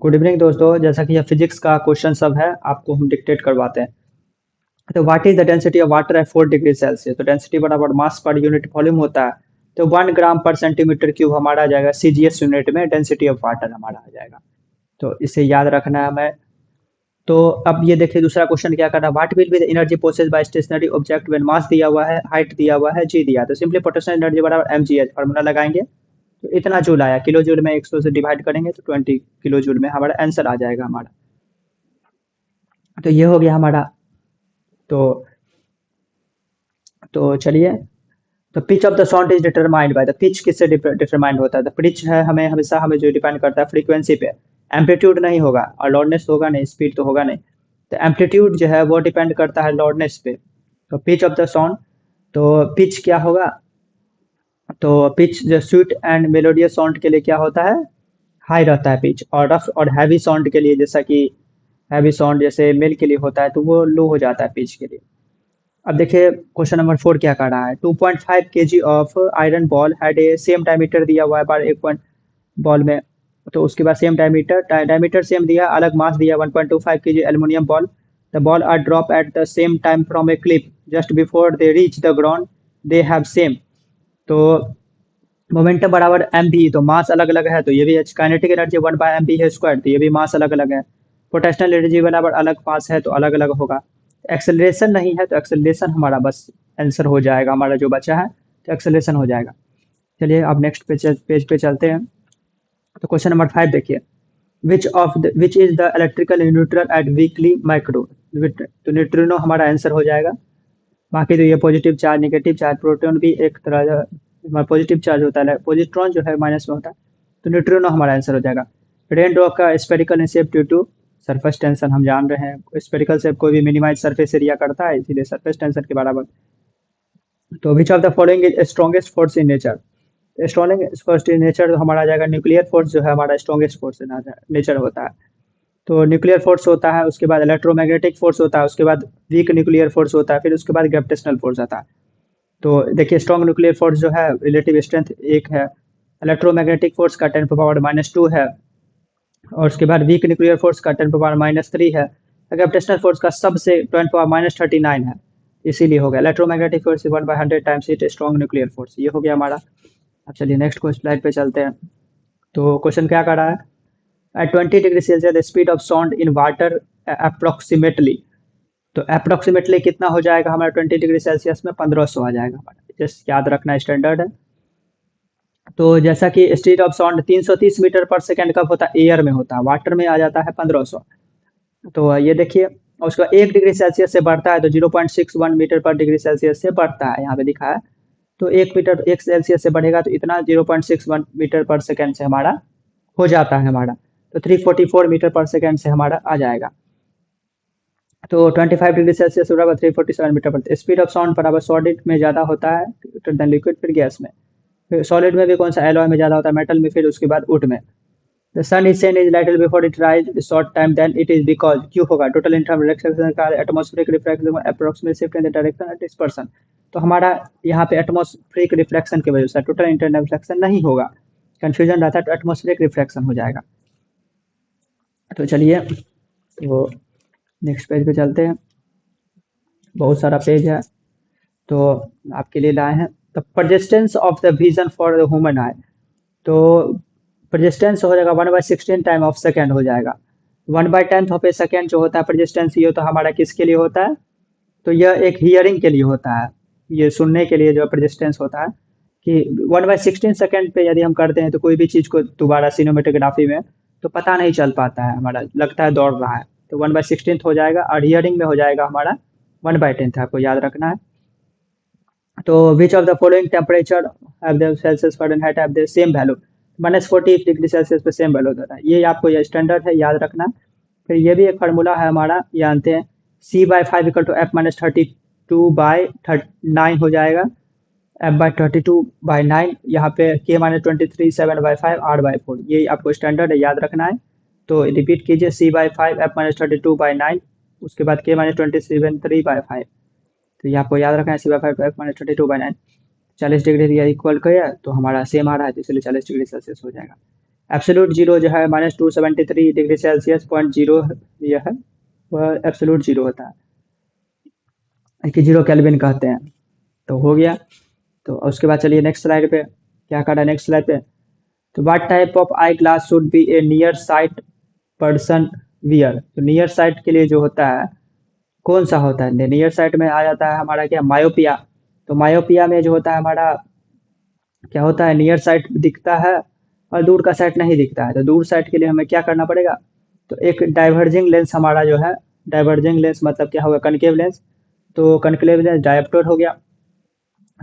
Good evening दोस्तों। जैसा कि यह फिजिक्स का क्वेश्चन सब है, आपको हम डिक्टेट करवाते हैं। तो what is the density of water at 4 degree Celsius. तो डेंसिटी बराबर मास पर यूनिट वॉल्यूम होता है। तो 1 ग्राम पर सेंटीमीटर क्यूब हमारा आ जाएगा सीजीएस यूनिट में, डेंसिटी ऑफ वाटर हमारा आ जाएगा। तो इसे याद रखना है हमें। तो अब ये देखिए दूसरा क्वेश्चन क्या करना है। What will be the energy process by stationary object when mass दिया हुआ है, हाइट दिया हुआ है, जी दिया है। तो सिंपली पोटेंशियल एनर्जी बराबर mgh फार्मूला लगाएंगे। तो इतना जूल आया, किलो जूल में 100 से डिवाइड करेंगे तो 20 किलो जूल में हमारा आंसर आ जाएगा हमारा। तो ये हो गया हमारा। तो चलिए। तो pitch of the sound is determined by the pitch. किससे डिटरमाइंड होता है? तो पिच है हमें हमेशा हमें जो डिपेंड करता है फ्रीक्वेंसी पे। एम्पलीट्यूड नहीं होगा और लाउडनेस होगा नहीं, स्पीड तो होगा नहीं। तो एम्पलीट्यूड जो है वो डिपेंड करता है लाउडनेस पे। तो पिच ऑफ द साउंड, तो पिच क्या होगा? तो पिच जो स्वीट एंड मेलोडियस साउंड के लिए क्या होता है? हाई रहता है पिच। और रफ और हैवी साउंड के लिए, जैसा कि हैवी साउंड जैसे मेल के लिए होता है, तो वो लो हो जाता है पिच के लिए। अब देखिए क्वेश्चन नंबर 4 क्या कर रहा है। 2.5 KG of iron ball had a same diameter दिया हुआ है पर एक पॉइंट बॉल में। तो उसके बाद सेम डायमीटर डायमीटर सेम दिया, अलग मास दिया 1.25 KG aluminium ball. The ball are drop at the same time from a clip just before they reach the ground. They have same. तो मोमेंटम बराबर M भी, तो मास अलग अलग है, तो ये भी काइनेटिक एनर्जी 1/mv है स्क्वायर, तो ये भी मास अलग अलग है। पोटेंशियल एनर्जी बराबर अलग मास है तो अलग अलग होगा। एक्सेलरेशन नहीं है तो एक्सेलरेशन हमारा बस आंसर हो जाएगा हमारा जो बचा है, तो एक्सेलरेशन हो जाएगा। चलिए अब नेक्स्ट पेज पे चलते हैं। तो क्वेश्चन नंबर 5 देखिए। Which is the electrical neutral at weakly micro. तो न्यूट्रिनो हमारा आंसर हो जाएगा। बाकी तो ये positive charge negative charge, proton भी एक तरह पॉजिटिव चार्ज होता है, पॉजिट्रॉन जो है माइनस में होता है। तो न्यूट्रिनो हमारा आंसर हो जाएगा। रेन ड्रॉप का spherical shape due to surface tension, हम जान रहे हैं स्पेरिकल शेप कोई भी मिनिमाइज सरफेस एरिया करता है, इसीलिए सरफेस टेंशन के बराबर। तो which of the following is strongest force in nature. Strongest force in nature हमारा आ जाएगा न्यूक्लियर फोर्स, जो है हमारा स्ट्रॉन्गेस्ट फोर्स इन नेचर होता है। तो न्यूक्लियर फोर्स होता है, उसके बाद इलेक्ट्रोमैग्नेटिक फोर्स होता है, उसके बाद वीक न्यूक्लियर फोर्स होता है, फिर उसके बाद ग्रेविटेशनल फोर्स आता है। तो देखिए स्ट्रॉन्ग न्यूक्लियर फोर्स जो है रिलेटिव स्ट्रेंथ 1 है। इलेक्ट्रोमैग्नेटिक फोर्स का 10⁻⁻2 है। और उसके बाद वीक न्यूक्लियर फोर्स का 10⁻⁻3 है। ग्रेविटेशनल फोर्स का सबसे 10⁻39 है। इसीलिए हो गया electromagnetic force 1/100 times it strong nuclear force, ये हो गया हमारा। अब चलिए नेक्स्ट को स्लाइड पे चलते हैं। तो क्वेश्चन क्या कर रहा है। At 20 degree Celsius the speed of sound in water approximately. तो अप्रोक्सीमेटली कितना हो जाएगा हमारा 20 डिग्री सेल्सियस में? 1500 आ जाएगा हमारा, जस्ट याद रखना स्टैंडर्ड है। तो जैसा कि स्पीड ऑफ साउंड 330 मीटर पर सेकंड कब होता है? एयर में होता है, वाटर में आ जाता है 1500। तो ये देखिए उसका 1 डिग्री सेल्सियस से बढ़ता है तो 0.61 मीटर पर डिग्री सेल्सियस से बढ़ता है, यहाँ पे दिखा है। तो 1 मीटर 1 सेल्सियस से बढ़ेगा तो इतना 0.61 मीटर पर सेकंड से हमारा हो जाता है हमारा। तो 344 मीटर पर सेकंड से हमारा आ जाएगा। तो 25 डिग्री सेल्सियस बराबर 347 मीटर पर स्पीड ऑफ साउंड बराबर सॉलिड में ज़्यादा होता है देन लिक्विड, फिर गैस में। फिर सॉलिड में भी कौन सा? एलॉय में ज़्यादा होता है, मेटल में, फिर उसके बाद वुड में। The sun is seen is little before it rise short time then it is because, क्यों होगा? टोटल इंटरनल रिफ्लेक्शन का atmospheric reflection approximate shift in the direction at dispersion. तो हमारा यहाँ पे एटमॉस्फेरिक रिफ्लेक्शन की वजह से टोटल इंटरनल रिफ्लेक्शन नहीं होगा, कंफ्यूजन रहता है, तो एटमॉस्फेरिक रिफ्लेक्शन हो जाएगा। तो चलिए तो नेक्स्ट पेज पे चलते हैं। बहुत सारा पेज है तो आपके लिए लाए हैं। The persistence of the vision for the human आई। तो परसिस्टेंस हो जाएगा 1/16 टाइम ऑफ सेकेंड हो जाएगा। 1/10 ऑफ ए सेकेंड जो होता है परसिस्टेंस, ये तो हमारा किसके लिए होता है? तो यह एक हियरिंग के लिए होता है, ये सुनने के लिए जो परसिस्टेंस होता है कि 1/16 सेकेंड पे यदि हम करते हैं तो कोई भी चीज़ को दोबारा सिनेमेटोग्राफी में तो पता नहीं चल पाता है, हमारा लगता है दौड़ रहा है। तो 1/16 हो जाएगा और हियरिंग में हो जाएगा हमारा 1/10, आपको याद रखना है। तो which of the following temperature have the Celsius Fahrenheit have the same value. -40 degree Celsius पे सेम वैल्यू होता है, ये आपको ये स्टैंडर्ड है, याद रखना। फिर ये भी एक फार्मूला है हमारा, जानते हैं C/5 इक्वल टू F-32/9 हो जाएगा। F/32/9 यहाँ पे K-23 7/5 8/4, ये आपको स्टैंडर्ड है, याद रखना है। तो रिपीट कीजिए C/5 F-32/9, उसके बाद K-27 3/5। तो ये आपको याद रखना है C/5 F-32/9। 40 डिग्री दिया इक्वल किया तो हमारा सेम आ रहा है, तो इसलिए 40 डिग्री सेल्सियस हो जाएगा। एब्सोल्यूट जीरो जो है -273 डिग्री सेल्सियस 0.0 यह है, वह एब्सोल्यूट जीरो होता है कि 0 केल्विन कहते हैं। तो हो गया। तो उसके बाद चलिए नेक्स्ट स्लाइड पे क्या करा, नेक्स्ट स्लाइड पे तो what type of I glass should be A near site person wear. तो नियर साइट के लिए जो होता है कौन सा होता है, नियर साइट में आ जाता है हमारा क्या, मायोपिया। तो मायोपिया में जो होता है हमारा क्या होता है, नियर साइट दिखता है और दूर का साइट नहीं दिखता है। तो दूर साइट के लिए हमें क्या करना पड़ेगा, तो एक डाइवर्जिंग लेंस हमारा जो है, डाइवर्जिंग लेंस मतलब क्या होगा, कनकेव लेंस। तो कनकेव लेंस डायोप्टर हो गया,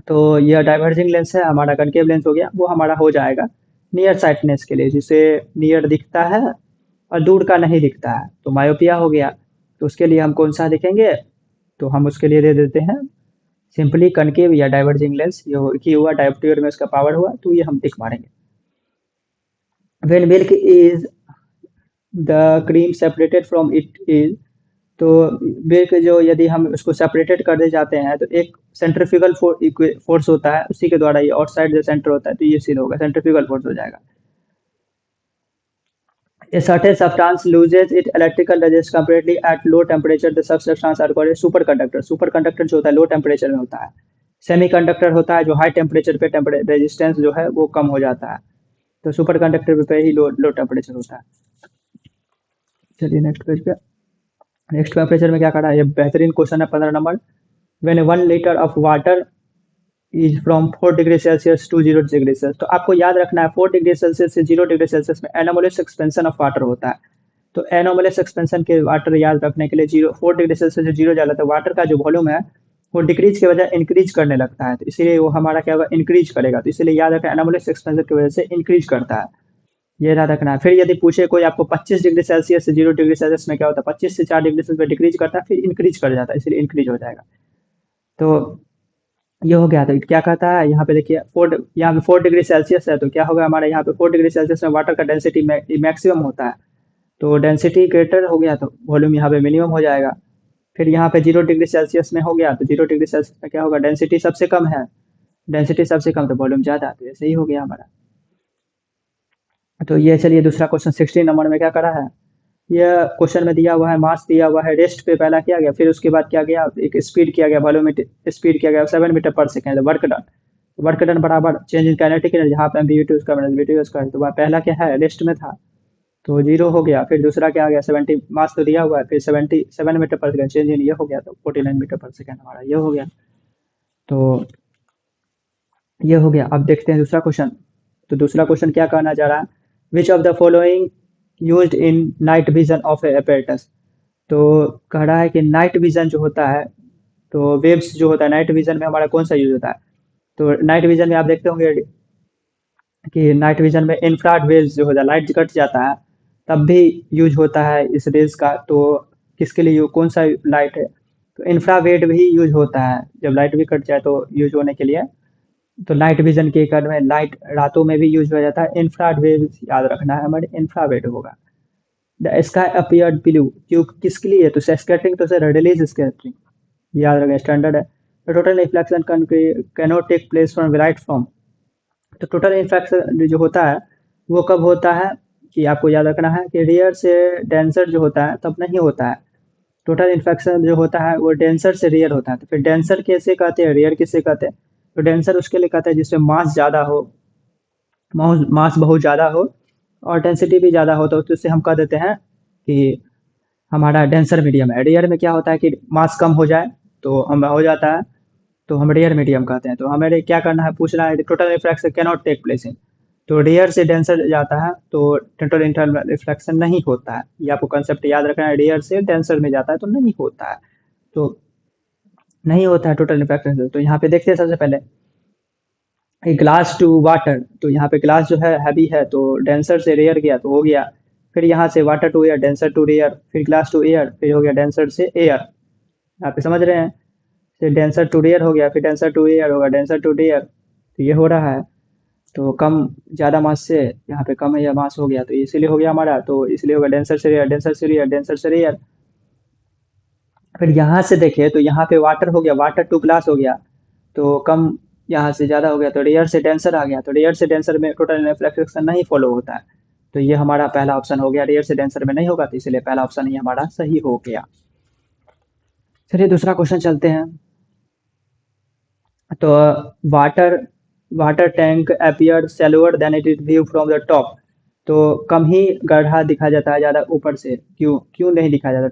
तो यह डाइवर्जिंग लेंस है हमारा, कनकेव लेंस हो गया, वो हमारा हो जाएगा नियर साइटनेस के लिए, जिसे नियर दिखता है और दूर का नहीं दिखता है, तो मायोपिया हो गया। तो उसके लिए हम कौन सा देखेंगे, तो हम उसके लिए दे देते हैं सिंपली कनकेव या डाइवर्जिंग लेंस। ये हुआ डायोप्टर में उसका पावर हुआ, तो ये हम टिक मारेंगे। When milk is the cream separated from it is, तो मिल्क जो यदि हम उसको सेपरेटेड कर दे जाते हैं तो एक सेंट्रीफ्यूगल फोर्स होता है, उसी के द्वारा ये आउटसाइड जो सेंटर होता है, तो ये सील होगा, सेंट्रीफ्यूगल फोर्स हो जाएगा। A certain substance loses its electrical resistance completely at low temperature. The such substance are called superconductor. Superconductor जो होता है लो टेम्परेचर में होता है। सेमीकंडक्टर होता है जो हाई टेम्परेचर पे रेजिस्टेंस जो है वो कम हो जाता है। तो सुपर कंडक्टर पे ही लो टेम्परेचर होता है। चलिए नेक्स्ट पेज पे, नेक्स्ट टेम्परेचर में क्या करा है, ये बेहतरीन क्वेश्चन है 15 number. When 1 litre of water is from 4 degree Celsius to 0 degree Celsius, तो आपको याद रखना है 4 डिग्री सेल्सियस से 0 डिग्री सेल्सियस में एनोमलिस एक्सपेंशन ऑफ वाटर होता है। तो एनोमलिस एक्सपेंशन के वाटर याद रखने के लिए 4 डिग्री सेल्सियस से 0 जाता है, वाटर का जो वॉल्यूम है वो डिक्रीज के बजाय इंक्रीज करने लगता है, तो इसीलिए वो हमारा क्या होगा, इंक्रीज करेगा। तो इसलिए याद रखना एनोमलिस एक्सपेंशन की वजह से इंक्रीज करता है, ये याद रखना है। फिर यदि पूछे कोई आपको 25 डिग्री सेल्सियस से 0 डिग्री सेल्सियस में क्या होता है, 25 से 4 डिग्री सेल्सियस में डिक्रीज करता है, फिर इंक्रीज कर जाता है, इसलिए इंक्रीज हो जाएगा। तो ये हो गया। तो क्या कहता है यहाँ पे देखिए, यहाँ पे 4 डिग्री सेल्सियस है, तो क्या होगा हमारे यहाँ पे 4 डिग्री सेल्सियस में वाटर का डेंसिटी मैक्सिमम होता है, तो डेंसिटी ग्रेटर हो गया तो वॉल्यूम यहाँ पे मिनिमम हो जाएगा। फिर यहाँ पे 0 डिग्री सेल्सियस में हो गया, तो 0 डिग्री सेल्सियस में क्या होगा, डेंसिटी सबसे कम है, डेंसिटी सबसे कम तो वॉल्यूम ज़्यादा, तो ऐसे ही हो गया हमारा। तो ये चलिए दूसरा क्वेश्चन 16 नंबर में क्या करा है, यह क्वेश्चन में दिया हुआ है मास दिया हुआ है, रेस्ट पे पहला किया गया, फिर उसके बाद क्या गया, एक स्पीड किया गया, वॉल्यूमेट्रिक स्पीड किया गया 7 मीटर पर second, work done. Work done बराबर चेंज इन काइनेटिक एनर्जी, जहाँ पे हम वी यूज कर वी यूज करें, तो वह पहला क्या है, रेस्ट में था, तो 0 हो गया। फिर दूसरा क्या आ गया, 70 मास तो दिया हुआ है, फिर 77 मीटर पर सेकेंड चेंज इन ये हो गया, तो 49 मीटर पर सेकेंड हमारा ये हो गया। तो ये हो गया। अब देखते हैं दूसरा क्वेश्चन। तो दूसरा क्वेश्चन क्या कहना चाह रहा है, which of the following used in night vision of A apparatus। तो कह रहा है कि नाइट विजन जो होता है, तो वेव्स जो होता है नाइट विजन में हमारा कौन सा यूज होता है। तो नाइट विजन में आप देखते होंगे कि नाइट विजन में इंफ्रारेड वेव्स जो होता है, लाइट कट जाता है तब भी यूज होता है इस रेज का। तो किसके लिए कौन सा लाइट है, तो इंफ्रारेड भी यूज होता है, जब लाइट भी कट जाए तो यूज होने के लिए। तो नाइट विजन के कारण में लाइट रातों में भी यूज हो जाता है, इंफ्रारेड वेव्स याद रखना है हमारे, इंफ्रारेड होगा। द स्काई अपीयर्ड ब्लू, क्यों किसके लिए, तो स्कैटरिंग, तो सर रिलीज स्कैटरिंग याद रखें, स्टैंडर्ड है। तो total reflection cannot take place from right from, तो टोटल रिफ्लेक्शन जो होता है वो कब होता है, कि आपको याद रखना है कि रियर से डेंसर जो होता है तब नहीं होता है। टोटल इन्फेक्शन जो होता है वो डेंसर से रियर होता है, तो फिर डेंसर कैसे कहते हैं, रियर किसे कहते हैं, तो डेंसर उसके लिए कहते हैं जिसमें मास ज़्यादा हो, मास बहुत ज़्यादा हो और डेंसिटी भी ज़्यादा हो, तो उससे हम कह देते हैं कि हमारा डेंसर मीडियम है। रियर में क्या होता है कि मास कम हो जाए तो हम हो जाता है, तो हम रेयर मीडियम कहते हैं। तो हमें क्या करना है, पूछना है total refraction can not take place in, तो रेयर से डेंसर जाता है तो टोटल इंटरनल रिफ्लेक्शन नहीं होता है, ये आपको कंसेप्ट याद रखना है, रेयर से डेंसर में जाता है तो नहीं होता है, तो नहीं होता है टोटल रिफ्लेक्शन। तो यहाँ पे देखते हैं सबसे पहले ग्लास टू वाटर, तो यहाँ पे ग्लास जो है हैवी है तो डेंसर से रेयर गया तो हो गया। फिर यहाँ से water to air, denser to rare, फिर ग्लास टू एयर, फिर हो गया डेंसर से एयर, यहाँ पे समझ रहे हैं, फिर डेंसर टू रेयर हो गया, फिर डेंसर टू एयर होगा, डेंसर टू रेयर, तो ये हो रहा है। तो कम ज़्यादा मास से यहाँ पे कम है या मास हो गया, तो इसीलिए हो गया हमारा, तो इसलिए होगा डेंसर से रेयर, डेंसर से रेयर, डेंसर से रेयर। फिर यहाँ से देखिए तो यहाँ पे वाटर हो गया, वाटर टू ग्लास हो गया, तो कम यहाँ से ज़्यादा हो गया, तो रेयर से डेंसर आ गया, तो रेयर से डेंसर में टोटल रिफ्लेक्शन नहीं फॉलो होता है, तो ये हमारा पहला ऑप्शन हो गया, रेयर से डेंसर में नहीं होगा, तो इसलिए पहला ऑप्शन ही हमारा सही हो गया। चलिए दूसरा क्वेश्चन चलते हैं। तो water water tank appear shallower than it is view from the top. तो कम ही गड्ढा दिखा जाता है ज़्यादा ऊपर से, क्यों क्यों नहीं दिखा जाता?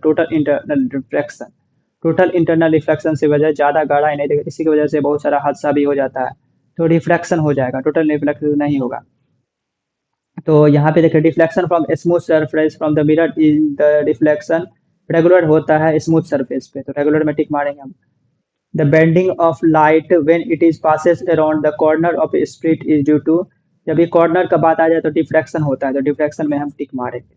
टोटल इंटरनल रिफ्लेक्शन से वजह ज़्यादा गाढ़ा ही नहीं दिखा, इसी की वजह से बहुत सारा हादसा भी हो जाता है। तो रिफ्लेक्शन हो जाएगा, टोटल रिफ्लेक्शन नहीं होगा। तो यहाँ पे देखिए, reflection from smooth surface from the mirror is the reflection regular होता है स्मूथ सरफेस पे, तो रेगुलर में टिक मारेंगे हम। The bending of light when it is passes around the corner of a street is due to, जब ये corner का बात आ जाए तो डिफ्रैक्शन होता है, तो डिफ्रैक्शन में हम टिक मारेंगे।